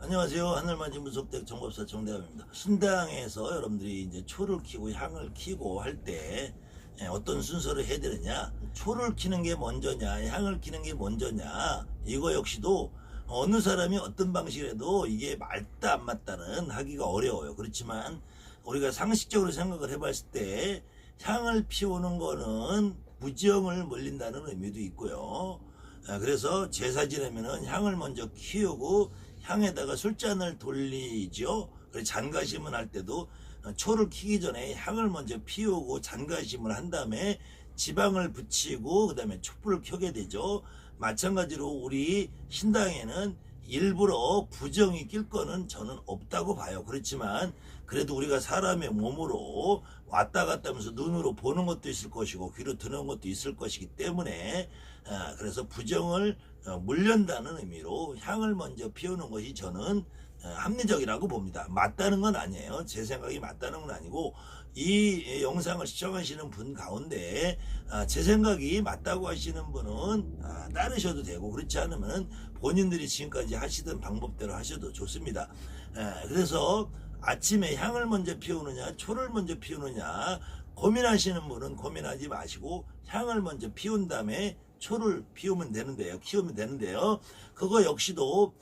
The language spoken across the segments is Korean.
안녕하세요. 하늘만지 무속대 정법사 정대감입니다. 신당에서 여러분들이 이제 초를 켜고 향을 켜고 할 때 어떤 순서를 해야 되느냐, 초를 켜는 게 먼저냐, 향을 켜는 게 먼저냐, 이거 역시도 어느 사람이 어떤 방식으로 이게 맞다 안 맞다는 하기가 어려워요. 그렇지만 우리가 상식적으로 생각을 해봤을 때 향을 피우는 거는 무지영을 멀린다는 의미도 있고요. 그래서 제사 지내면은 향을 먼저 키우고 향에다가 술잔을 돌리죠. 그래서 잔가심을 할 때도 초를 켜기 전에 향을 먼저 피우고 잔가심을 한 다음에 지방을 붙이고 그 다음에 촛불을 켜게 되죠. 마찬가지로 우리 신당에는 일부러 부정이 낄 거는 저는 없다고 봐요. 그렇지만 그래도 우리가 사람의 몸으로 왔다 갔다 하면서 눈으로 보는 것도 있을 것이고 귀로 듣는 것도 있을 것이기 때문에 그래서 부정을 물련다는 의미로 향을 먼저 피우는 것이 저는 합리적이라고 봅니다. 맞다는 건 아니에요. 제 생각이 맞다는 건 아니고 이 영상을 시청하시는 분 가운데 제 생각이 맞다고 하시는 분은 따르셔도 되고, 그렇지 않으면 본인들이 지금까지 하시던 방법대로 하셔도 좋습니다. 그래서 아침에 향을 먼저 피우느냐 초를 먼저 피우느냐 고민하시는 분은 고민하지 마시고 향을 먼저 피운 다음에 초를 피우면 되는데요. 키우면 되는데요. 그거 역시도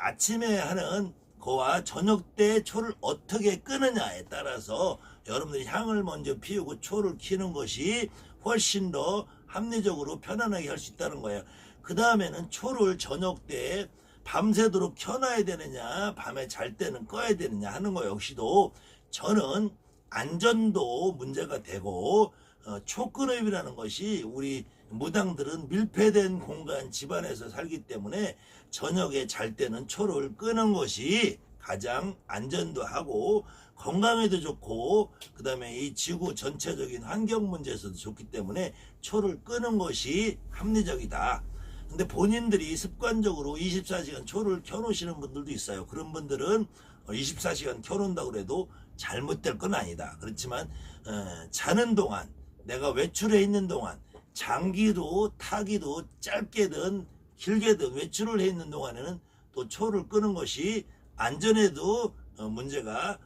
아침에 하는 거와 저녁 때 초를 어떻게 끄느냐에 따라서 여러분들이 향을 먼저 피우고 초를 키는 것이 훨씬 더 합리적으로 편안하게 할 수 있다는 거예요. 그 다음에는 초를 저녁 때 밤새도록 켜놔야 되느냐 밤에 잘 때는 꺼야 되느냐 하는 거 역시도 저는 안전도 문제가 되고 초끄음이라는 것이 우리 무당들은 밀폐된 공간 집안에서 살기 때문에 저녁에 잘 때는 초를 끄는 것이 가장 안전도 하고 건강에도 좋고 그 다음에 이 지구 전체적인 환경 문제에서도 좋기 때문에 초를 끄는 것이 합리적이다. 근데 본인들이 습관적으로 24시간 초를 켜놓으시는 분들도 있어요. 그런 분들은 24시간 켜놓는다고 해도 잘못될 건 아니다. 그렇지만 자는 동안 내가 외출해 있는 동안 장기도 타기도 짧게든 길게든 외출을 해 있는 동안에는 또 초를 끄는 것이 안전에도 문제가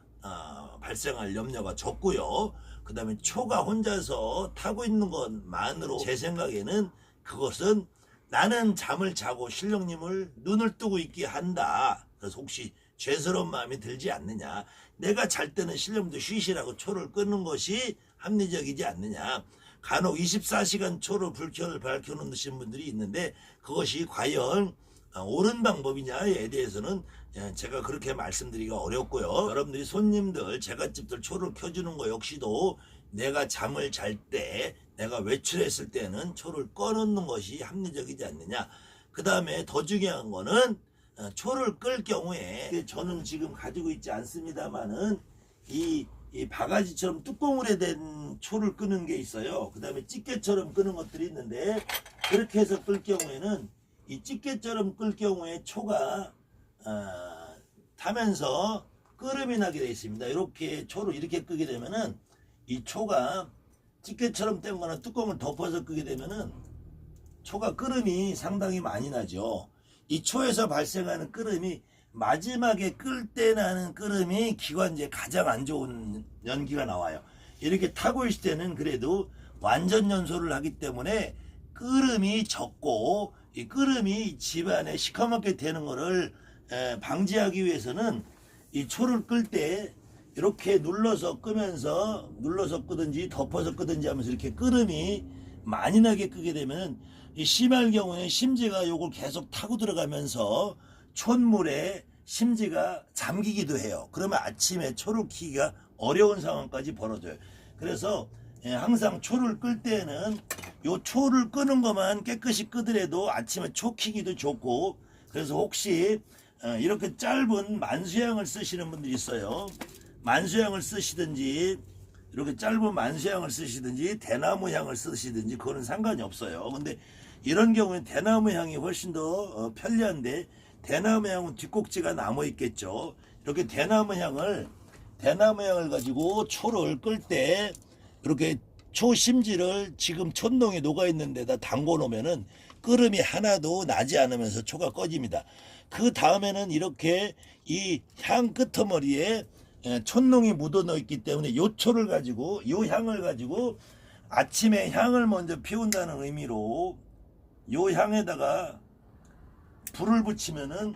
발생할 염려가 적고요. 그 다음에 초가 혼자서 타고 있는 것만으로 제 생각에는 그것은 나는 잠을 자고 신령님을 눈을 뜨고 있게 한다. 그래서 혹시 죄스러운 마음이 들지 않느냐. 내가 잘 때는 신령님도 쉬시라고 초를 끄는 것이 합리적이지 않느냐. 간혹 24시간 초로 불켜를 밝혀놓으신 분들이 있는데 그것이 과연 옳은 방법이냐에 대해서는 제가 그렇게 말씀드리기가 어렵고요. 여러분들이 손님들 제갓집들 초를 켜주는 거 역시도 내가 잠을 잘 때 내가 외출했을 때는 초를 꺼놓는 것이 합리적이지 않느냐. 그 다음에 더 중요한 거는 초를 끌 경우에 저는 지금 가지고 있지 않습니다만은 이 바가지처럼 뚜껑으로 된 초를 끄는 게 있어요. 그 다음에 찌개처럼 끄는 것들이 있는데 그렇게 해서 끌 경우에는 이 찌개처럼 끌 경우에 초가 타면서 끓음이 나게 되어 있습니다. 이렇게 초를 이렇게 끄게 되면은 이 초가 찌개처럼 된 거나 뚜껑을 덮어서 끄게 되면은 초가 끓음이 상당히 많이 나죠. 이 초에서 발생하는 끓음이 마지막에 끌 때 나는 끓음이 기관지에 가장 안 좋은 연기가 나와요. 이렇게 타고 있을 때는 그래도 완전 연소를 하기 때문에 끓음이 적고 이 끓음이 집안에 시커멓게 되는 거를 방지하기 위해서는 이 초를 끌 때 이렇게 눌러서 끄면서 눌러서 끄든지 덮어서 끄든지 하면서 이렇게 끓음이 많이 나게 끄게 되면 이 심할 경우에 심지가 요걸 계속 타고 들어가면서 촛물에 심지가 잠기기도 해요. 그러면 아침에 초를 켜기가 어려운 상황까지 벌어져요. 그래서 항상 초를 끌 때는 요 초를 끄는 것만 깨끗이 끄더라도 아침에 초 켜기도 좋고, 그래서 혹시 이렇게 짧은 만수향을 쓰시는 분들이 있어요. 만수향을 쓰시든지 이렇게 짧은 만수향을 쓰시든지 대나무 향을 쓰시든지 그거는 상관이 없어요. 근데 이런 경우에 대나무 향이 훨씬 더 편리한데 대나무 향은 뒷꼭지가 남아 있겠죠. 이렇게 대나무 향을 가지고 초를 끌 때 이렇게 초심지를 지금 촛농이 녹아있는 데다 담궈 놓으면은 끓음이 하나도 나지 않으면서 초가 꺼집니다. 그 다음에는 이렇게 이 향 끄트머리에 촛농이 묻어 넣어 있기 때문에 요 초를 가지고 요 향을 가지고 아침에 향을 먼저 피운다는 의미로 요 향에다가 불을 붙이면은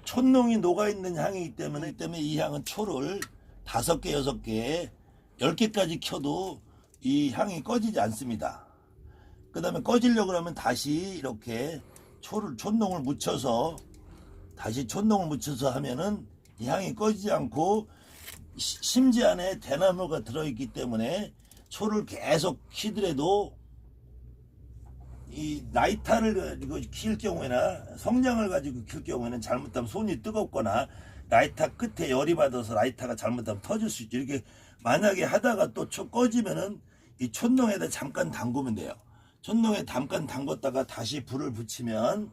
촛농이 녹아있는 향이기 때문에 이 향은 초를 5개, 6개, 10개까지 켜도 이 향이 꺼지지 않습니다. 그 다음에 꺼지려고 하면 다시 이렇게 촛농을 묻혀서 하면은 이 향이 꺼지지 않고 심지 안에 대나무가 들어있기 때문에 초를 계속 키더라도 이 라이터를 가지고 킬 경우에나 성냥을 가지고 킬 경우에는 잘못하면 손이 뜨겁거나 라이터 끝에 열이 받아서 라이터가 잘못하면 터질 수 있죠. 이렇게 만약에 하다가 또 초 꺼지면은 이 촛농에다 잠깐 담그면 돼요. 촛농에 잠깐 담궜다가 다시 불을 붙이면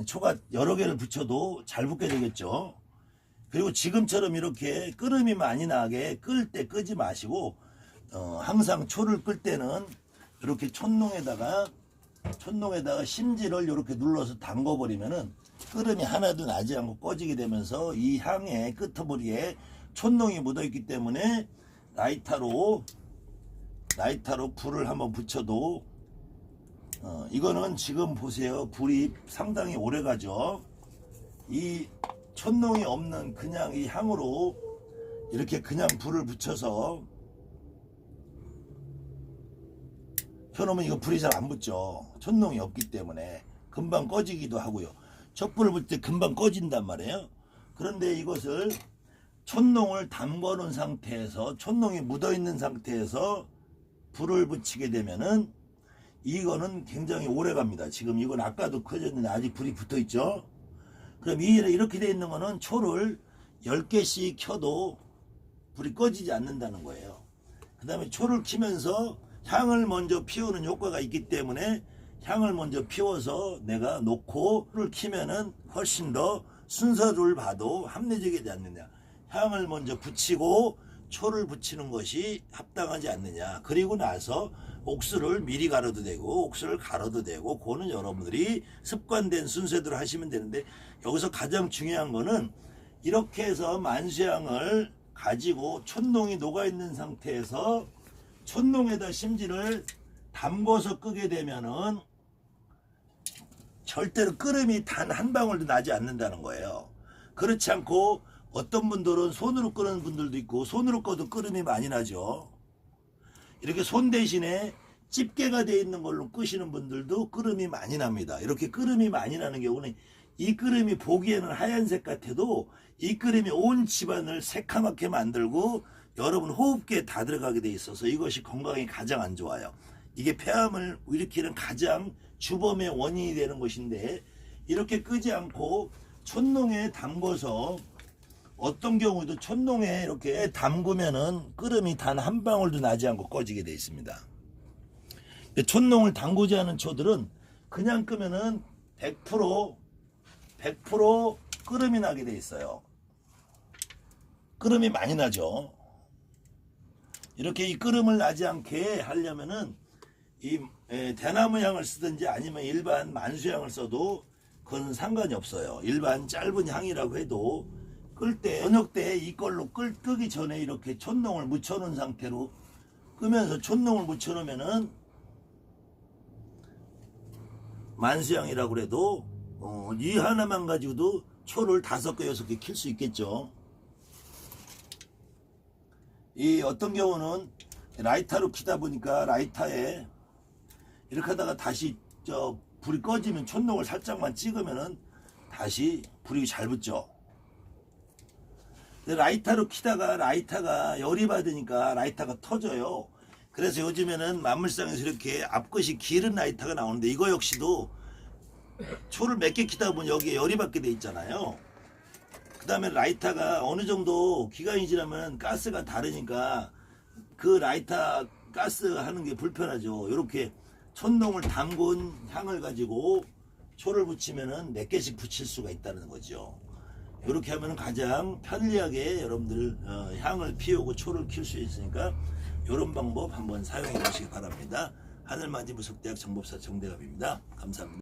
초가 여러 개를 붙여도 잘 붙게 되겠죠. 그리고 지금처럼 이렇게 끓음이 많이 나게 끓을 때 끄지 마시고 항상 초를 끌 때는 이렇게 촛농에다가 심지를 이렇게 눌러서 담궈 버리면은 끓음이 하나도 나지 않고 꺼지게 되면서 이 향의 끄트머리에 촛농이 묻어 있기 때문에 라이터로 불을 한번 붙여도 이거는 지금 보세요. 불이 상당히 오래 가죠. 이 촛농이 없는 그냥 이 향으로 이렇게 그냥 불을 붙여서 켜놓으면 이거 불이 잘 안 붙죠. 촛농이 없기 때문에 금방 꺼지기도 하고요. 촛불을 붙일 때 금방 꺼진단 말이에요. 그런데 이것을 촛농을 담궈 놓은 상태에서 촛농이 묻어 있는 상태에서 불을 붙이게 되면은 이거는 굉장히 오래 갑니다. 지금 이건 아까도 켜졌는데 아직 불이 붙어 있죠. 그럼 이렇게 돼 있는 거는 초를 10개씩 켜도 불이 꺼지지 않는다는 거예요. 그 다음에 초를 키면서 향을 먼저 피우는 효과가 있기 때문에 향을 먼저 피워서 내가 놓고 불을 키면은 훨씬 더 순서를 봐도 합리적이지 않느냐. 향을 먼저 붙이고 초를 붙이는 것이 합당하지 않느냐. 그리고 나서 옥수를 미리 갈아도 되고 옥수를 갈아도 되고 그거는 여러분들이 습관된 순서대로 하시면 되는데 여기서 가장 중요한 거는 이렇게 해서 만수향을 가지고 촛농이 녹아있는 상태에서 촛농에다 심지를 담궈서 끄게 되면은 절대로 끓음이 단 한 방울도 나지 않는다는 거예요. 그렇지 않고 어떤 분들은 손으로 끄는 분들도 있고 손으로 꺼도 끓음이 많이 나죠. 이렇게 손 대신에 집게가 되어 있는 걸로 끄시는 분들도 끓음이 많이 납니다. 이렇게 끓음이 많이 나는 경우는 이 끓음이 보기에는 하얀색 같아도 이 끓음이 온 집안을 새카맣게 만들고 여러분 호흡기에 다 들어가게 돼 있어서 이것이 건강에 가장 안 좋아요. 이게 폐암을 일으키는 가장 주범의 원인이 되는 것인데 이렇게 끄지 않고 촛농에 담궈서 어떤 경우도 촛농에 이렇게 담그면은 끓음이 단 한 방울도 나지 않고 꺼지게 돼 있습니다. 촛농을 담그지 않은 초들은 그냥 끄면은 100% 끓음이 나게 돼 있어요. 끓음이 많이 나죠. 이렇게 이 끓음을 나지 않게 하려면은 이 대나무 향을 쓰든지 아니면 일반 만수향을 써도 그건 상관이 없어요. 일반 짧은 향이라고 해도 끌 때 저녁 때 이걸로 끄기 전에 이렇게 촛농을 묻혀 놓은 상태로 끄면서 촛농을 묻혀 놓으면은 만수향이라고 그래도 이 하나만 가지고도 초를 5개 6개 킬 수 있겠죠. 이 어떤 경우는 라이터로 키다 보니까 라이터에 이렇게 하다가 다시 불이 꺼지면 촛농을 살짝만 찍으면은 다시 불이 잘 붙죠. 근데 라이터로 키다가 라이터가 열이 받으니까 라이터가 터져요. 그래서 요즘에는 만물상에서 이렇게 앞끝이 길은 라이터가 나오는데 이거 역시도 초를 몇 개 키다 보면 여기에 열이 받게 돼 있잖아요. 그 다음에 라이터가 어느 정도 기간이 지나면 가스가 다르니까 그 라이터 가스 하는 게 불편하죠. 이렇게 촛농을 담근 향을 가지고 초를 붙이면은 몇 개씩 붙일 수가 있다는 거죠. 이렇게 하면 가장 편리하게 여러분들 향을 피우고 초를 킬 수 있으니까 이런 방법 한번 사용해 보시기 바랍니다. 하늘맞이 무속대학 정법사 정대갑입니다. 감사합니다.